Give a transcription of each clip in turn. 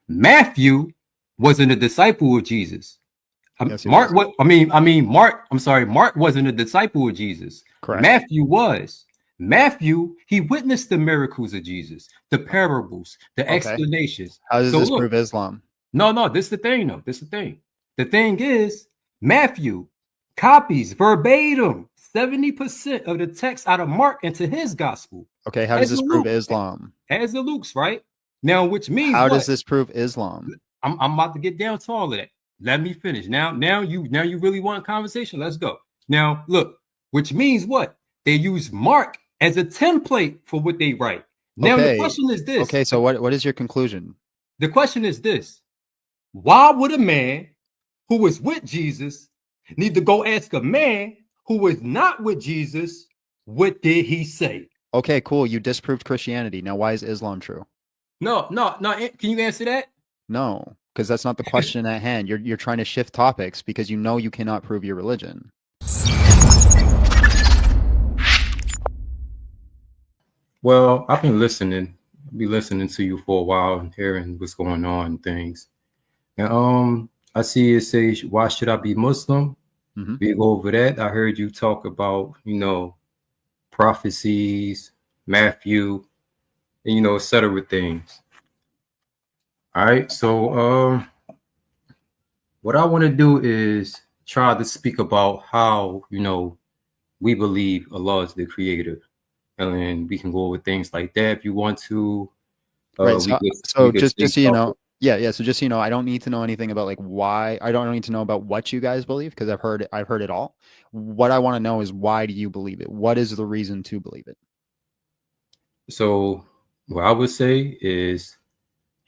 Matthew wasn't a disciple of Jesus. Yes, he Mark, was. what I mean, Mark. I'm sorry, Mark wasn't a disciple of Jesus. Correct. Matthew was. Matthew, he witnessed the miracles of Jesus, the parables, the Okay. explanations. How does So this look, prove Islam? no, this is the thing, though. This is the thing. The thing is, Matthew copies verbatim 70% of the text out of Mark into his gospel. Okay, how does As this the prove Luke, Islam? as the Luke's, right? Now, which means How does what? this prove Islam? I'm about to get down to all of that. Let me finish. Now you really want a conversation. Let's go. Now, look, which means what? They use Mark as a template for what they write. Now, the Okay. question is this. Okay, so what is your conclusion? The question is this. Why would a man who was with Jesus need to go ask a man who was not with Jesus, what did he say? Okay, cool. You disproved Christianity. Now, why is Islam true? No. Can you answer that? No, because that's not the question at hand. You're trying to shift topics because you know you cannot prove your religion. Well, I've been listening. I'll be listening to you for a while and hearing what's going on and things. And I see it say, "Why should I be Muslim?" Mm-hmm. We go over that. I heard you talk about, prophecies, Matthew, and et cetera things. All right. So what I want to do is try to speak about how, we believe Allah is the creator. And we can go over things like that if you want to. Right. So we could just think so you about know, yeah. So just so you know, I don't need to know anything about like why. I don't need to know about what you guys believe because I've heard it all. What I want to know is why do you believe it? What is the reason to believe it? So what I would say is,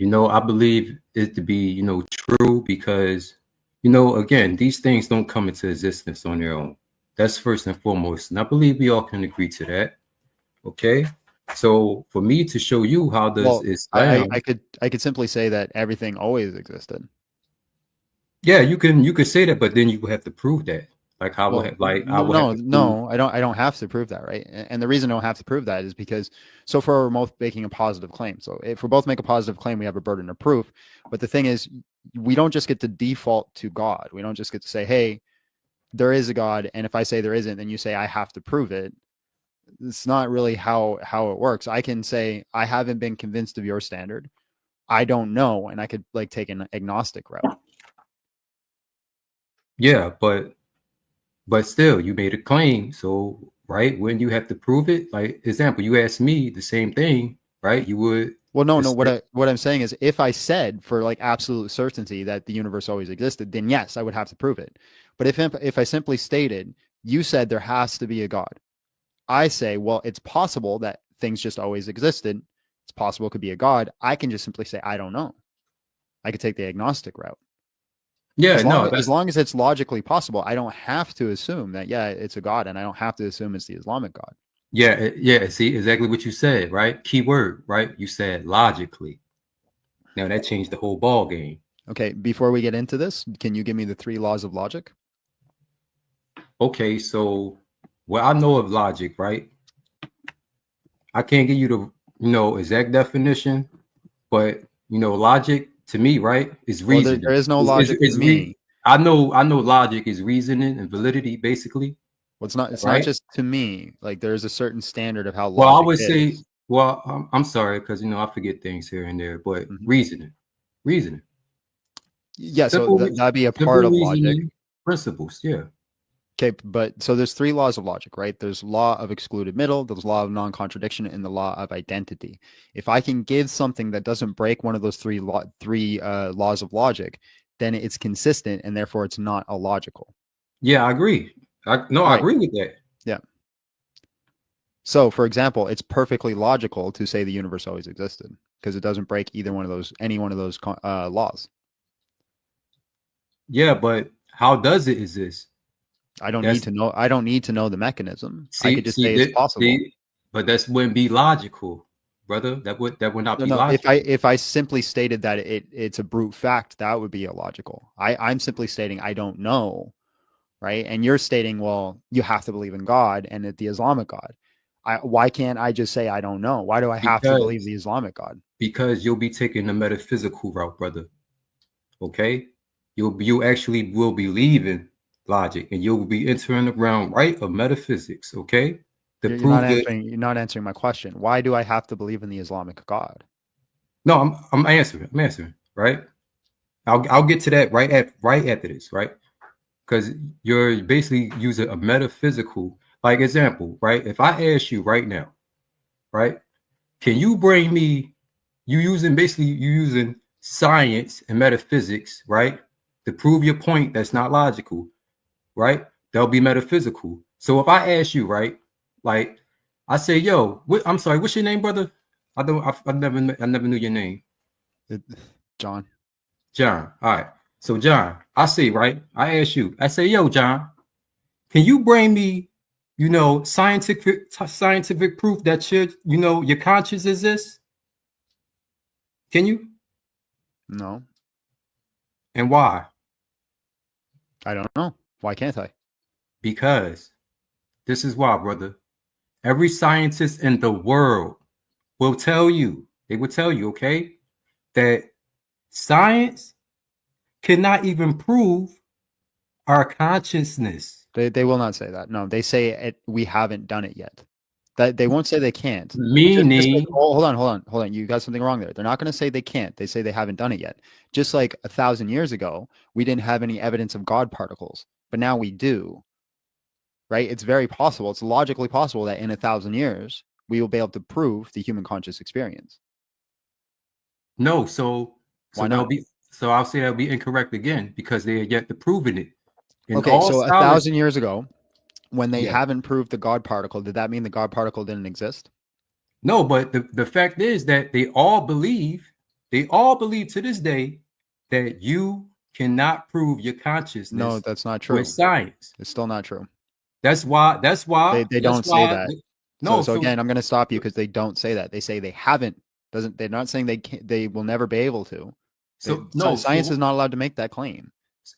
I believe it to be, true because, again, these things don't come into existence on their own. That's first and foremost. And I believe we all can agree to that. Okay. So for me to show you how does Well, Islam, I could simply say that everything always existed. yeah, you could say that, but then you have to prove that. Like how Well, I will have to prove. I don't have to prove that, right? And the reason I don't have to prove that is because so far we're both making a positive claim. So if we both make a positive claim, we have a burden of proof. But the thing is, we don't just get to default to God. We don't just get to say, hey, there is a God, and if I say there isn't, then you say I have to prove it. It's not really how it works. I can say I haven't been convinced of your standard. I don't know, and I could like take an agnostic route. Yeah, but still you made a claim. So right when you have to prove it, like example, you asked me the same thing, right? You would Well, no. just What I'm saying is, if I said for like absolute certainty that the universe always existed, then yes, I would have to prove it. But if I simply stated, you said there has to be a God, I say, well, it's possible that things just always existed. It's possible it could be a God. I can just simply say I don't know. I could take the agnostic route. yeah, As long as it's logically possible, I don't have to assume that it's a God, and I don't have to assume it's the Islamic God. yeah. See exactly what you said, right? Key word, right? You said logically. Now that changed the whole ball game. Okay, before we get into this, can you give me the 3 laws of logic? Okay, so what I know of logic, right? I can't give you the exact definition, but logic to me, right, is Well, reasoning. there is no logic to me. I know logic is reasoning and validity, basically, Well, it's not. It's not right? just to me. Like there's a certain standard of how Well, I logic would say, is. well, I'm sorry because I forget things here and there, but Mhm. reasoning, Yeah, so simple, that'd be a part simple of logic. reasoning principles. Yeah, Okay, but so there's 3 laws of logic, right? There's law of excluded middle, there's law of non-contradiction, and the law of identity. If I can give something that doesn't break one of those three laws of logic, then it's consistent, and therefore it's not illogical. yeah, I agree. I Right. agree with that. Yeah. So, for example, it's perfectly logical to say the universe always existed because it doesn't break any one of those laws. Yeah, but how does it exist? I don't That's need to know. I don't need to know the mechanism. I could see, just say it's possible. but that wouldn't be logical, brother. That would not No, be no. logical. If I simply stated that it's a brute fact, that would be illogical. I'm simply stating I don't know, right? And you're stating, well, you have to believe in God and the Islamic God. Why can't I just say I don't know? Why do I have to believe Because the Islamic God? Because you'll be taking the metaphysical route, brother. Okay? You actually will be leaving logic and you'll be entering the realm, right, of metaphysics, okay? To prove that. You're not answering my question. Why do I have to believe in the Islamic God? No, I'm answering. I'm answering, right? I'll get to that right after this, right? Because you're basically using a metaphysical, like example, right? If I ask you right now, right, can you bring me you using science and metaphysics, right, to prove your point that's not logical, right? That'll be metaphysical. So if I ask you, right, like I say, yo, I'm sorry, what's your name, brother? I never knew your name. John. John. All right. So John, I say, right, I ask you, I say, yo, John, can you bring me, scientific proof that your conscience exists? Can you? No, And why? I don't know. Why can't I? Because this is why, brother. Every scientist in the world will tell you, okay, that science cannot even prove our consciousness. They will not say that. No, they say we haven't done it yet. That they won't say they can't. Meaning, hold on. You got something wrong there. They're not going to say they can't. They say they haven't done it yet. Just like 1,000 years ago, we didn't have any evidence of God particles, but now we do. Right? It's very possible. It's logically possible that in 1,000 years we will be able to prove the human conscious experience. no. So Why not? So I'll say that'll be incorrect again because they are yet to prove it. Okay, so 1,000 years ago, when they haven't proved the God particle, did that mean the God particle didn't exist? No, but the fact is that they all believe to this day that you cannot prove your consciousness. No, that's not true. With science. It's still not true. That's why they don't say that. No, so again, I'm going to stop you because they don't say that. They say they haven't. They're not saying they can't, they will never be able to. Science is not allowed to make that claim.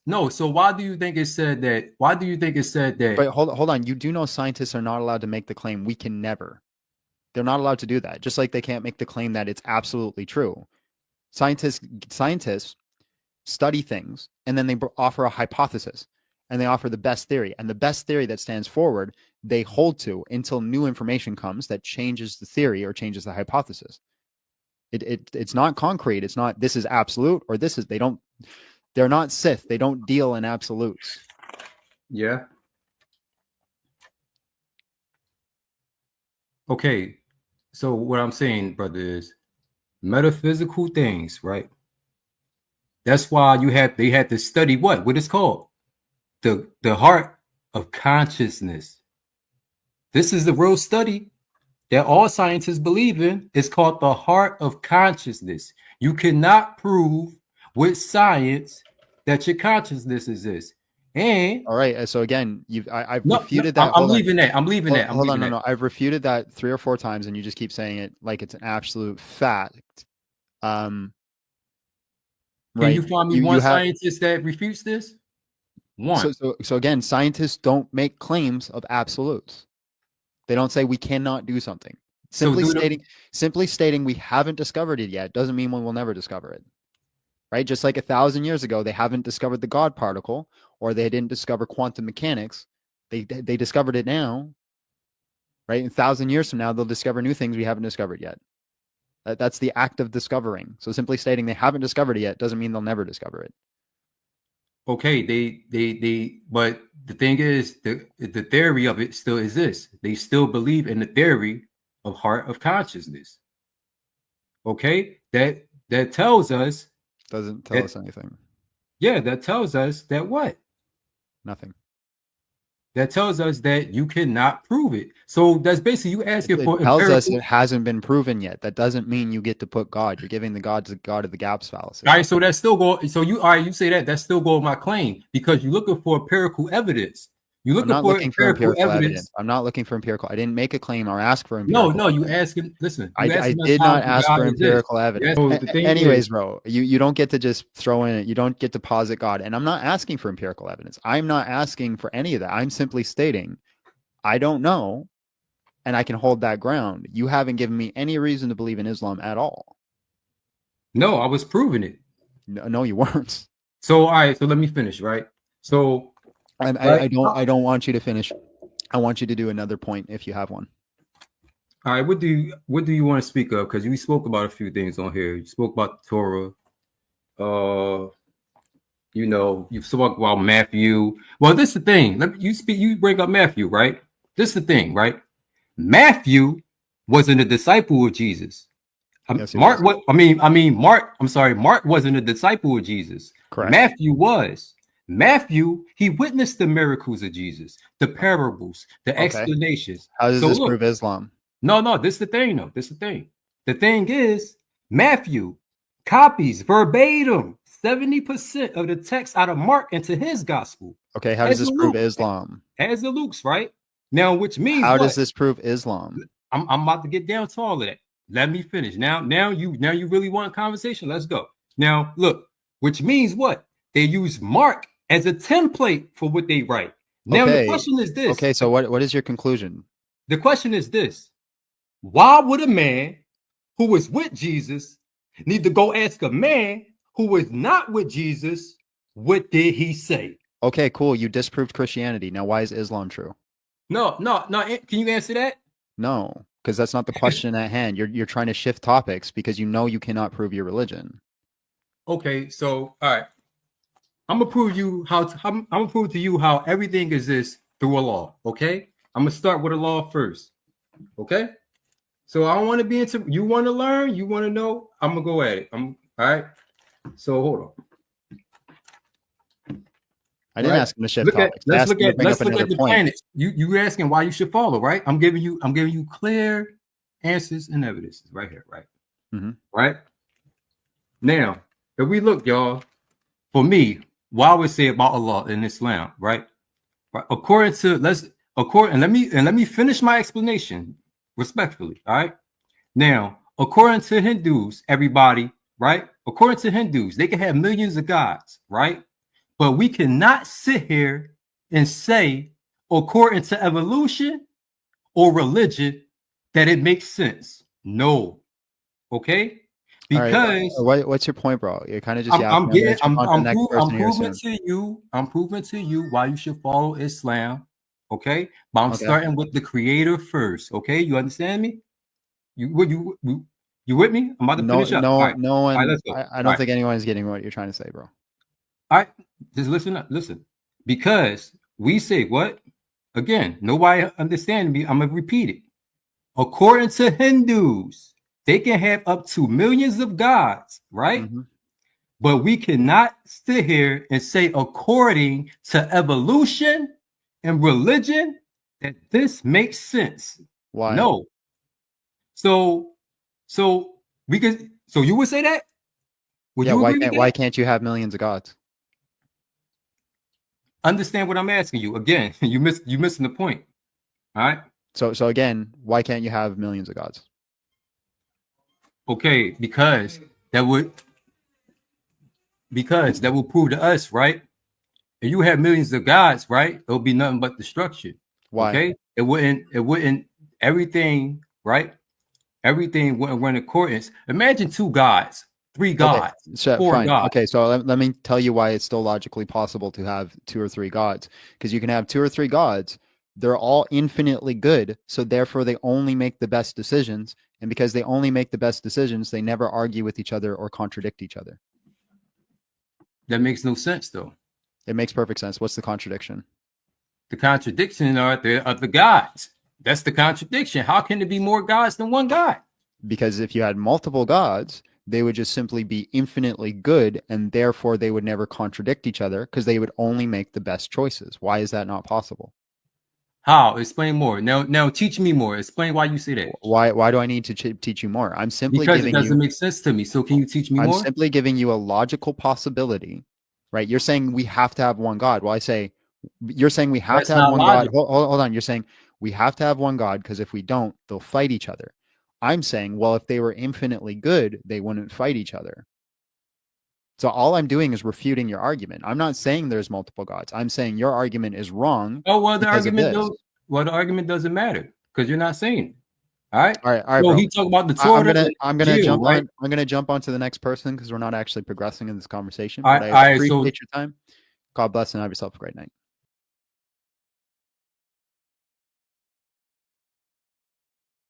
No, so why do you think it said that? Why do you think it said that? But hold on. You do know scientists are not allowed to make the claim we can never. They're not allowed to do that. Just like they can't make the claim that it's absolutely true. Scientists study things and then they offer a hypothesis and they offer the best theory. And the best theory that stands forward, they hold to until new information comes that changes the theory or changes the hypothesis. It's not concrete. It's not this is absolute or this is they're not Sith. They don't deal in absolutes. Yeah. Okay. So what I'm saying, brother, is metaphysical things, right? That's why they had to study what it's called? The heart of consciousness. This is the real study that all scientists believe in. It's called the heart of consciousness. You cannot prove with science that your consciousness exists. And all right, so again, I've refuted that. I'm leaving that. Hold on, no. I've refuted that 3 or 4 times, and you just keep saying it like it's an absolute fact. Can you find me one scientist that refutes this? One. So again, scientists don't make claims of absolutes. They don't say we cannot do something. Simply stating we haven't discovered it yet doesn't mean we will never discover it. Right? Just like 1,000 years ago, they haven't discovered the God particle, or they didn't discover quantum mechanics. They discovered it now. Right? 1,000 years from now, they'll discover new things we haven't discovered yet. That's the act of discovering. So simply stating they haven't discovered it yet doesn't mean they'll never discover it. Okay, but the thing is, the theory of it still exists. They still believe in the theory of heart of consciousness. Okay, that tells us. Doesn't tell us anything. Yeah, that tells us that what? Nothing. That tells us that you cannot prove it. So that's basically you asking for. It tells us it hasn't been proven yet. That doesn't mean you get to put God. You're giving the God of the gaps fallacy. All right, so that's still go. So you say that's still go with my claim because you're looking for empirical evidence. I'm not looking for empirical evidence. I'm not looking for empirical. I didn't make a claim or ask for empirical. No, you asking. Listen, I did not ask for empirical evidence. Anyways, bro, you don't get to just throw in it. You don't get to posit God. And I'm not asking for empirical evidence. I'm not asking for any of that. I'm simply stating, I don't know, and I can hold that ground. You haven't given me any reason to believe in Islam at all. No, I was proving it. No, you weren't. So all right, so let me finish, right? So right, I don't want you to finish. I want you to do another point if you have one. all right, what do you want to speak of? Because we spoke about a few things on here. You spoke about the Torah. You spoke about Matthew. Well, this is the thing. You bring up Matthew, right? This is the thing, right? Matthew wasn't a disciple of Jesus. Yes, Mark, what I mean, Mark. I'm sorry, Mark wasn't a disciple of Jesus. Correct. Matthew was. Matthew, he witnessed the miracles of Jesus, the parables, the explanations. How does this prove Islam? No, this is the thing, though. This is the thing. The thing is, Matthew copies verbatim 70% of the text out of Mark into his gospel. Okay, how does this prove Islam? As the Luke's, right? Now, which means how does this prove Islam? I'm about to get down to all of that. Let me finish. Now you really want a conversation. Let's go. Now, look, which means what? They use Mark as a template for what they write. Now, the question is this. Okay, so what is your conclusion? The question is this. Why would a man who was with Jesus need to go ask a man who was not with Jesus, what did he say? Okay, cool. You disproved Christianity. Now, why is Islam true? No. Can you answer that? No, because that's not the question at hand. You're trying to shift topics because you know you cannot prove your religion. Okay, so all right. I'm gonna prove to you how everything exists through a law. Okay, I'm gonna start with a law first. Okay, so I don't want to be into. You want to learn? You want to know? I'm gonna go at it. All right. So hold on. I didn't ask him to shift topics. Let's look at the planets. You asking why you should follow, right? I'm giving you clear answers and evidences right here, right? Mm-hmm. Right. Now, if we look, y'all, for me, what I would say about Allah in Islam, right? According to let me finish my explanation respectfully. All right. Now, according to Hindus, everybody, right? According to Hindus, they can have millions of gods, right? But we cannot sit here and say, according to evolution or religion, that it makes sense. No. Okay? Because what's your point, bro? You're kind of just I'm proving to you why you should follow Islam. Okay, but I'm starting with the creator first. Okay, you understand me? You with me? I'm about to finish up. No one. I don't think anyone is getting what you're trying to say, bro. All right, just listen. Because we say what? Again, nobody understand me. I'm gonna repeat it. According to Hindus, they can have up to millions of gods, right? Mm-hmm. But we cannot sit here and say, according to evolution and religion, that this makes sense. Why? No. So you would say that? Why can't you have millions of gods? Understand what I'm asking you. Again, you're missing the point. All right. So again, why can't you have millions of gods? Okay, because that would prove to us, right? If you have millions of gods, right, it'll be nothing but destruction. Why? Okay, it wouldn't everything, right? Everything wouldn't run in accordance. Imagine 2 gods, 3 gods, 4 gods. Okay, so let me tell you why it's still logically possible to have 2 or 3 gods. Because you can have 2 or 3 gods. They're all infinitely good, so therefore they only make the best decisions. And because they only make the best decisions, they never argue with each other or contradict each other. That makes no sense, though. It makes perfect sense. What's the contradiction? The contradiction are the gods. That's the contradiction. How can there be more gods than one God? Because if you had multiple gods, they would just simply be infinitely good, and therefore they would never contradict each other because they would only make the best choices. Why is that not possible? How? Explain more. Now teach me more. Explain why you say that. Why do I need to teach you more? I'm simply because it doesn't make sense to me. So can you teach me more? I'm simply giving you a logical possibility, right? You're saying we have to have one God. Well, you're saying we have to have one God. Hold on. You're saying we have to have one God because if we don't, they'll fight each other. I'm saying, well, if they were infinitely good, they wouldn't fight each other. So all I'm doing is refuting your argument. I'm not saying there's multiple gods. I'm saying your argument is wrong. Oh, well, the argument doesn't matter because you're not saying it. All right. All right, So bro. he talked about the I'm Torah. gonna jump onto the next person because we're not actually progressing in this conversation. All But right, I all right, appreciate so your time. God bless and have yourself a great night.